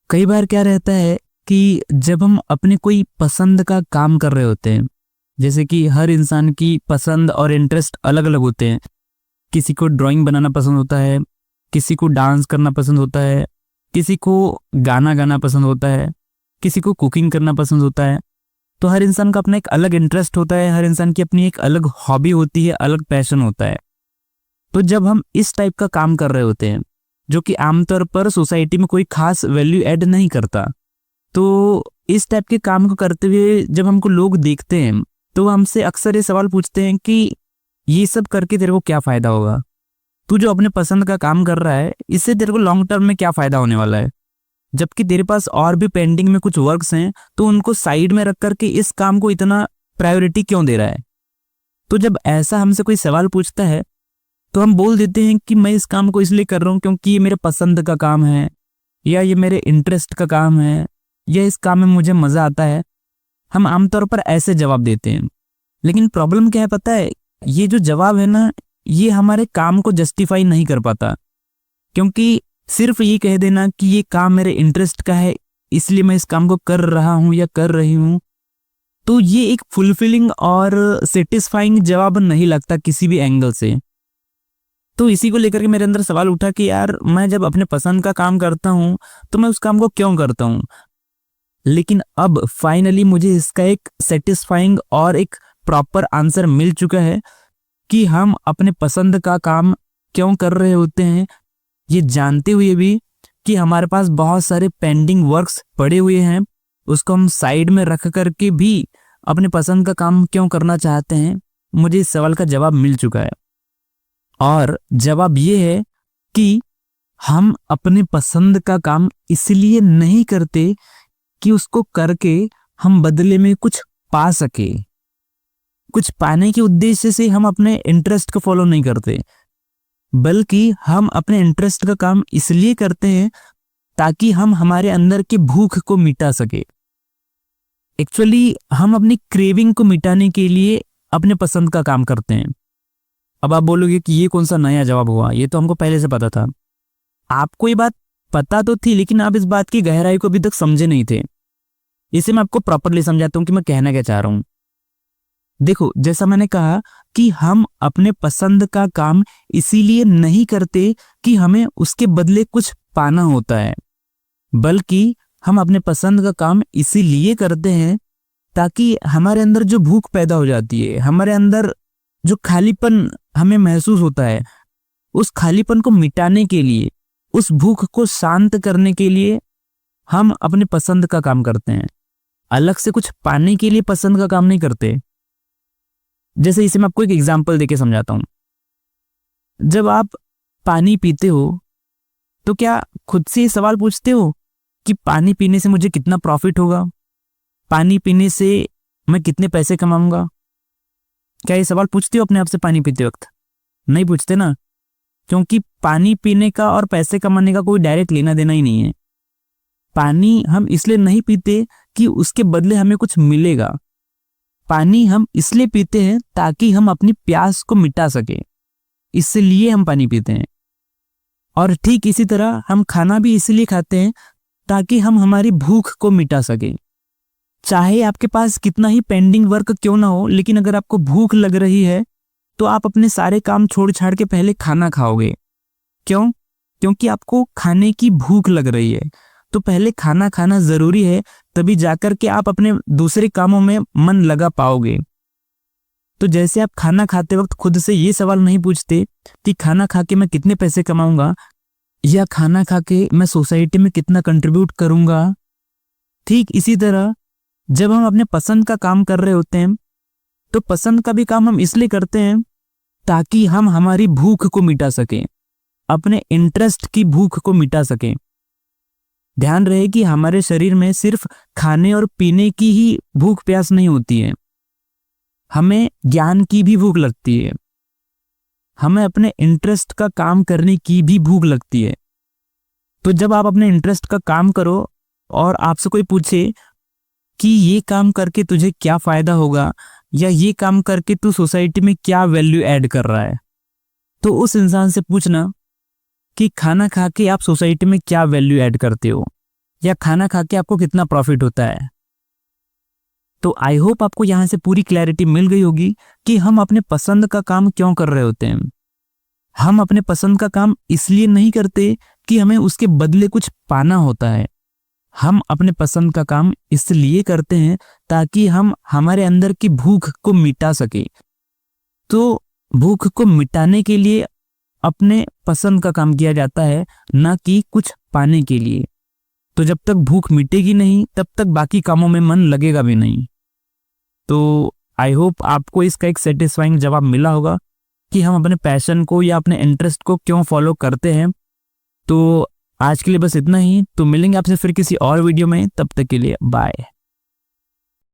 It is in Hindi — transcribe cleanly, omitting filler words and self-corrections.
कई बार क्या रहता है कि जब हम अपने कोई पसंद का काम कर रहे होते हैं, जैसे कि हर इंसान की पसंद और इंटरेस्ट अलग अलग होते हैं। किसी को ड्राइंग बनाना पसंद होता है, किसी को डांस करना पसंद होता है, किसी को गाना गाना पसंद होता है, किसी को कुकिंग करना पसंद होता है। तो हर इंसान का अपना एक अलग इंटरेस्ट होता है, हर इंसान की अपनी एक अलग हॉबी होती है, अलग पैशन होता है। तो जब हम इस टाइप का काम कर रहे होते हैं जो कि आमतौर पर सोसाइटी में कोई खास वैल्यू ऐड नहीं करता, तो इस टाइप के काम को करते हुए जब हमको लोग देखते हैं तो वो हमसे अक्सर ये सवाल पूछते हैं कि ये सब करके तेरे को क्या फ़ायदा होगा। तू जो अपने पसंद का काम कर रहा है, इससे तेरे को लॉन्ग टर्म में क्या फ़ायदा होने वाला है, जबकि तेरे पास और भी पेंडिंग में कुछ वर्क्स हैं, तो उनको साइड में रख करके इस काम को इतना प्रायोरिटी क्यों दे रहा है। तो जब ऐसा हमसे कोई सवाल पूछता है तो हम बोल देते हैं कि मैं इस काम को इसलिए कर रहा हूँ क्योंकि ये मेरे पसंद का काम है, या ये मेरे इंटरेस्ट का काम है, या इस काम में मुझे मज़ा आता है। हम आमतौर पर ऐसे जवाब देते हैं, लेकिन प्रॉब्लम क्या है पता है, ये जो जवाब है ना, ये हमारे काम को जस्टिफाई नहीं कर पाता। क्योंकि सिर्फ ये कह देना कि ये काम मेरे इंटरेस्ट का है इसलिए मैं इस काम को कर रहा हूँ या कर रही हूँ, तो ये एक फुलफिलिंग और सेटिस्फाइंग जवाब नहीं लगता किसी भी एंगल से। तो इसी को लेकर के मेरे अंदर सवाल उठा कि यार, मैं जब अपने पसंद का काम करता हूँ तो मैं उस काम को क्यों करता हूँ। लेकिन अब फाइनली मुझे इसका एक सेटिस्फाइंग और एक प्रॉपर आंसर मिल चुका है कि हम अपने पसंद का काम क्यों कर रहे होते हैं, ये जानते हुए भी कि हमारे पास बहुत सारे पेंडिंग वर्क्स पड़े हुए हैं, उसको हम साइड में रख करके भी अपने पसंद का काम क्यों करना चाहते हैं। मुझे इस सवाल का जवाब मिल चुका है, और जवाब ये है कि हम अपने पसंद का काम इसलिए नहीं करते कि उसको करके हम बदले में कुछ पा सके। कुछ पाने के उद्देश्य से हम अपने इंटरेस्ट को फॉलो नहीं करते, बल्कि हम अपने इंटरेस्ट का काम इसलिए करते हैं ताकि हम हमारे अंदर की भूख को मिटा सके। एक्चुअली हम अपनी क्रेविंग को मिटाने के लिए अपने पसंद का काम करते हैं। अब आप बोलोगे कि ये कौन सा नया जवाब हुआ, ये तो हमको पहले से पता था। आपको ये बात पता तो थी, लेकिन आप इस बात की गहराई को अभी तक समझे नहीं थे। इसे मैं आपको प्रॉपरली समझाता हूँ कि मैं कहना क्या चाह रहा हूँ। देखो, जैसा मैंने कहा कि हम अपने पसंद का काम इसीलिए नहीं करते कि हमें उसके बदले कुछ पाना होता है, बल्कि हम अपने पसंद का काम इसीलिए करते हैं ताकि हमारे अंदर जो भूख पैदा हो जाती है, हमारे अंदर जो खालीपन हमें महसूस होता है, उस खालीपन को मिटाने के लिए, उस भूख को शांत करने के लिए हम अपने पसंद का काम करते हैं। अलग से कुछ पाने के लिए पसंद का काम नहीं करते। जैसे इसे मैं आपको एक एग्जांपल देके समझाता हूँ। जब आप पानी पीते हो तो क्या खुद से ये सवाल पूछते हो कि पानी पीने से मुझे कितना प्रॉफिट होगा, पानी पीने से मैं कितने पैसे कमाऊंगा? क्या ये सवाल पूछते हो अपने आप से पानी पीते वक्त? नहीं पूछते ना, क्योंकि पानी पीने का और पैसे कमाने का कोई डायरेक्ट लेना देना ही नहीं है। पानी हम इसलिए नहीं पीते कि उसके बदले हमें कुछ मिलेगा। पानी हम इसलिए पीते हैं ताकि हम अपनी प्यास को मिटा सके, इसलिए हम पानी पीते हैं। और ठीक इसी तरह हम खाना भी इसलिए खाते हैं ताकि हम हमारी भूख को मिटा सके। चाहे आपके पास कितना ही पेंडिंग वर्क क्यों ना हो, लेकिन अगर आपको भूख लग रही है तो आप अपने सारे काम छोड़ छाड़ के पहले खाना खाओगे। क्यों? क्योंकि आपको खाने की भूख लग रही है, तो पहले खाना खाना जरूरी है, तभी जाकर के आप अपने दूसरे कामों में मन लगा पाओगे। तो जैसे आप खाना खाते वक्त खुद से ये सवाल नहीं पूछते कि खाना खा के मैं कितने पैसे कमाऊंगा, या खाना खा के मैं सोसाइटी में कितना कंट्रीब्यूट करूंगा, ठीक इसी तरह जब हम अपने पसंद का काम कर रहे होते हैं तो पसंद का भी काम हम इसलिए करते हैं ताकि हम हमारी भूख को मिटा सकें, अपने इंटरेस्ट की भूख को मिटा सकें। ध्यान रहे कि हमारे शरीर में सिर्फ खाने और पीने की ही भूख प्यास नहीं होती है, हमें ज्ञान की भी भूख लगती है, हमें अपने इंटरेस्ट का काम करने की भी भूख लगती है। तो जब आप अपने इंटरेस्ट का काम करो और आपसे कोई पूछे कि ये काम करके तुझे क्या फायदा होगा, या ये काम करके तू सोसाइटी में क्या वैल्यू ऐड कर रहा है, तो उस इंसान से पूछना कि खाना खा के आप सोसाइटी में क्या वैल्यू ऐड करते हो। या खाना खा के आपको कितना प्रॉफिट होता है। तो आई होप आपको यहाँ से पूरी क्लैरिटी मिल गई होगी कि हम अपने पसंद का काम क्यों कर रहे होते हैं। हम अपने पसंद का काम इसलिए नहीं करते कि हमें उसके बदले कुछ पाना होता है। हम अपने पसंद का काम इसलिए करते हैं ताकि हम हमारे अंदर की भूख को मिटा सके। तो भूख को मिटाने के लिए अपने पसंद का काम किया जाता है, ना कि कुछ पाने के लिए। तो जब तक भूख मिटेगी नहीं तब तक बाकी कामों में मन लगेगा भी नहीं। तो आई होप आपको इसका एक सेटिस्फाइंग जवाब मिला होगा कि हम अपने पैशन को या अपने इंटरेस्ट को क्यों फॉलो करते हैं। तो आज के लिए बस इतना ही। तो मिलेंगे आपसे फिर किसी और वीडियो में, तब तक के लिए बाय।